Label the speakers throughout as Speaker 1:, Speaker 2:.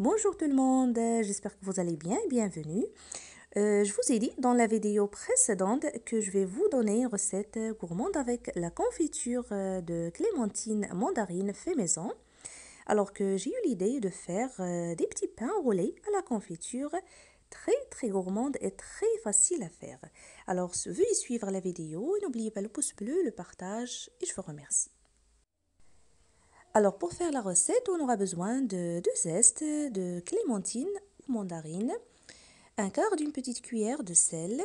Speaker 1: Bonjour tout le monde, j'espère que vous allez bien et bienvenue. Je vous ai dit dans la vidéo précédente que je vais vous donner une recette gourmande avec la confiture de clémentine mandarine fait maison. Alors que j'ai eu l'idée de faire des petits pains roulés à la confiture très gourmande et très facile à faire. Alors veuillez suivre la vidéo et n'oubliez pas le pouce bleu, le partage et je vous remercie. Alors pour faire la recette, on aura besoin de 2 zestes de clémentine ou mandarine, un quart d'une petite cuillère de sel,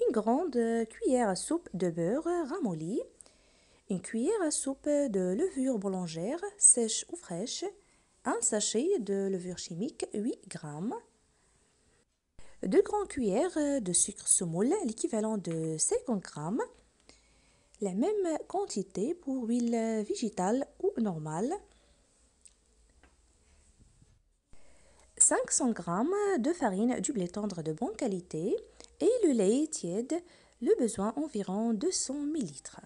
Speaker 1: une grande cuillère à soupe de beurre ramolli, une cuillère à soupe de levure boulangère sèche ou fraîche, un sachet de levure chimique 8 grammes, 2 grandes cuillères de sucre semoule, l'équivalent de 50 grammes, la même quantité pour huile végétale ou normale, 500 g de farine du blé tendre de bonne qualité et le lait tiède, le besoin environ 200 ml.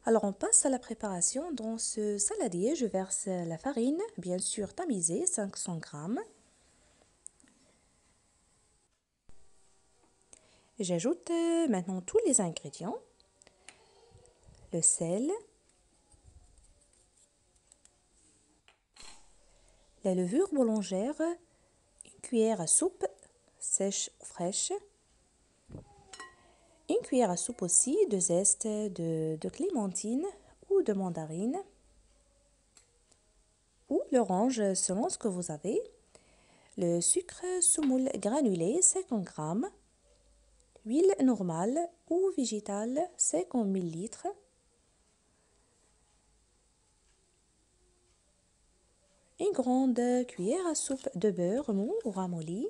Speaker 1: Alors on passe à la préparation. Dans ce saladier, je verse la farine, bien sûr tamisée, 500 g. J'ajoute maintenant tous les ingrédients. Le sel, la levure boulangère, une cuillère à soupe sèche ou fraîche, une cuillère à soupe aussi de zeste de clémentine ou de mandarine ou l'orange selon ce que vous avez, le sucre semoule granulé 50 g, huile normale ou végétale 50 ml, une grande cuillère à soupe de beurre mou ou ramolli,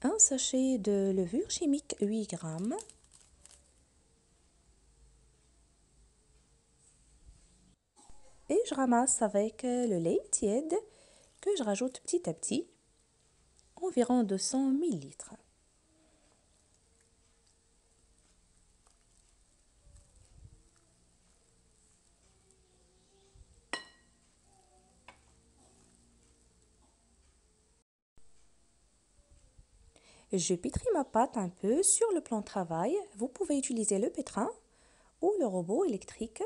Speaker 1: un sachet de levure chimique 8 g, et je ramasse avec le lait tiède que je rajoute petit à petit, environ 200 ml. Je pétris ma pâte un peu sur le plan de travail. Vous pouvez utiliser le pétrin ou le robot électrique.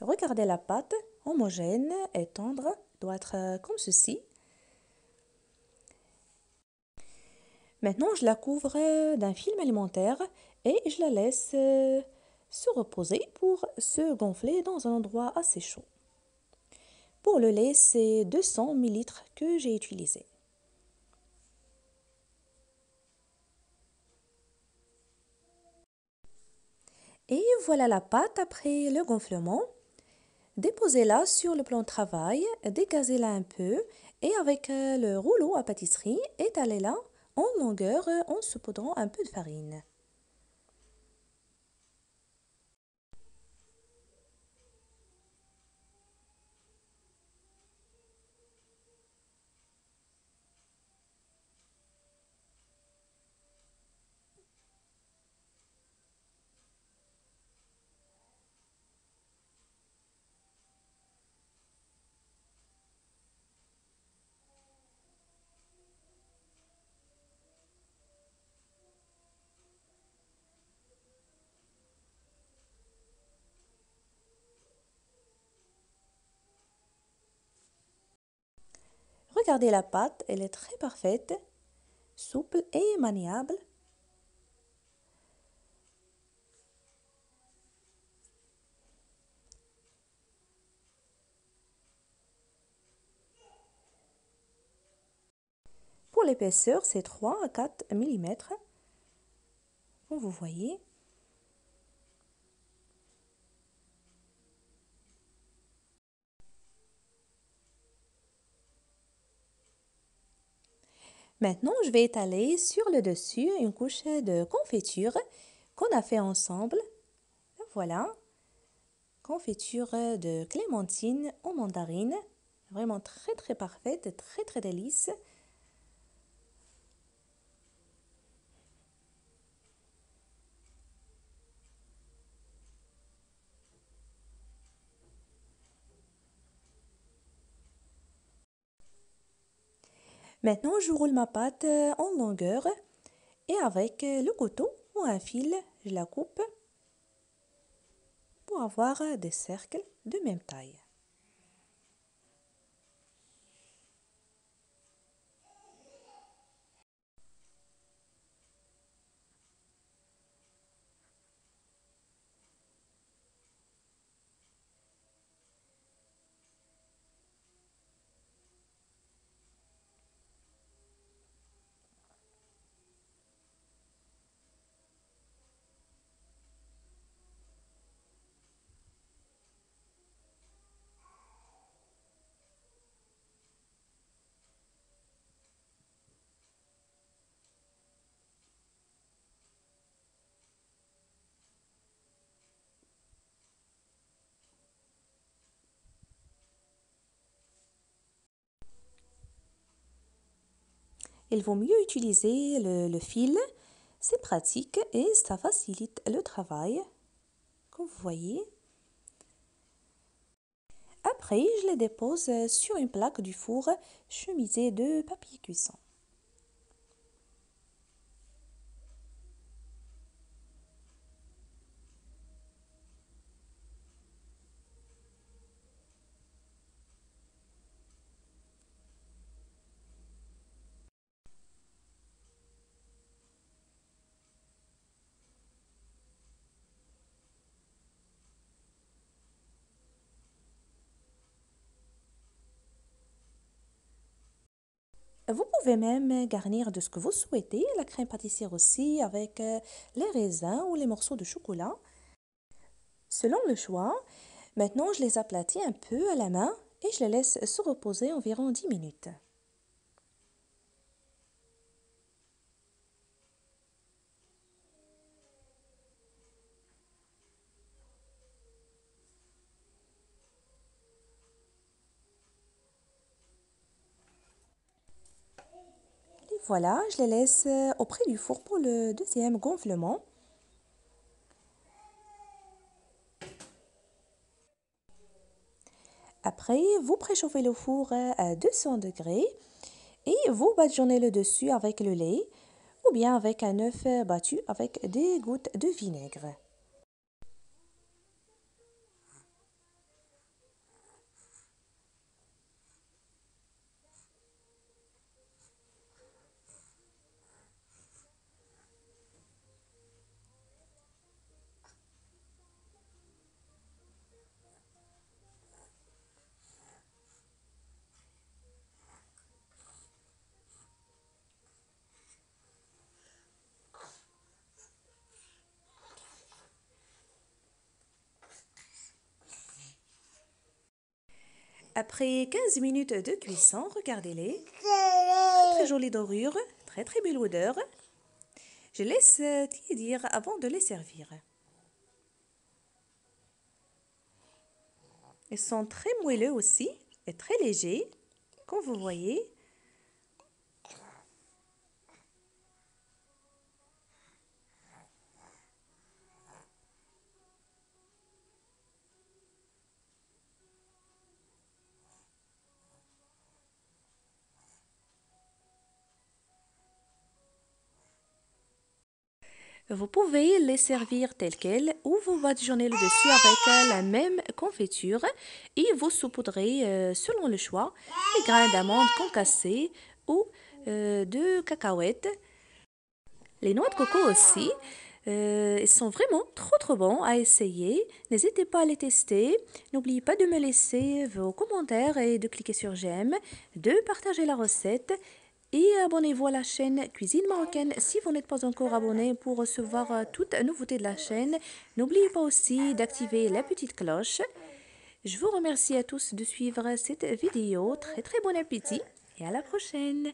Speaker 1: Regardez la pâte, homogène et tendre, doit être comme ceci. Maintenant, je la couvre d'un film alimentaire et je la laisse se reposer pour se gonfler dans un endroit assez chaud. Pour le lait, c'est 200 ml que j'ai utilisé. Et voilà la pâte après le gonflement. Déposez-la sur le plan de travail, dégazez-la un peu et avec le rouleau à pâtisserie, étalez-la en longueur en saupoudrant un peu de farine. Regardez la pâte, elle est très parfaite, souple et maniable. Pour l'épaisseur, c'est 3 à 4 mm, comme vous voyez. Maintenant, je vais étaler sur le dessus une couche de confiture qu'on a fait ensemble. Voilà, confiture de clémentine aux mandarines. Vraiment très très parfaite, très très délice. Maintenant, je roule ma pâte en longueur et avec le couteau ou un fil, je la coupe pour avoir des cercles de même taille. Il vaut mieux utiliser le fil, c'est pratique et ça facilite le travail, comme vous voyez. Après, je les dépose sur une plaque du four chemisée de papier cuisson. Vous pouvez même garnir de ce que vous souhaitez, la crème pâtissière aussi, avec les raisins ou les morceaux de chocolat. Selon le choix, maintenant je les aplatis un peu à la main et je les laisse se reposer environ 10 minutes. Et voilà, je les laisse auprès du four pour le deuxième gonflement. Après, vous préchauffez le four à 200 degrés et vous badigeonnez le dessus avec le lait ou bien avec un œuf battu avec des gouttes de vinaigre. Après 15 minutes de cuisson, regardez-les. Très très jolie dorure, très très belle odeur. Je laisse tiédir avant de les servir. Ils sont très moelleux aussi et très légers, comme vous voyez. Vous pouvez les servir tels quels ou vous badigeonnez le dessus avec la même confiture et vous saupoudrez, selon le choix, des grains d'amandes concassés ou de cacahuètes. Les noix de coco aussi, ils sont vraiment trop trop bons à essayer. N'hésitez pas à les tester. N'oubliez pas de me laisser vos commentaires et de cliquer sur j'aime, de partager la recette. Et abonnez-vous à la chaîne Cuisine Marocaine si vous n'êtes pas encore abonné pour recevoir toute nouveauté de la chaîne. N'oubliez pas aussi d'activer la petite cloche. Je vous remercie à tous de suivre cette vidéo. Très très bon appétit et à la prochaine.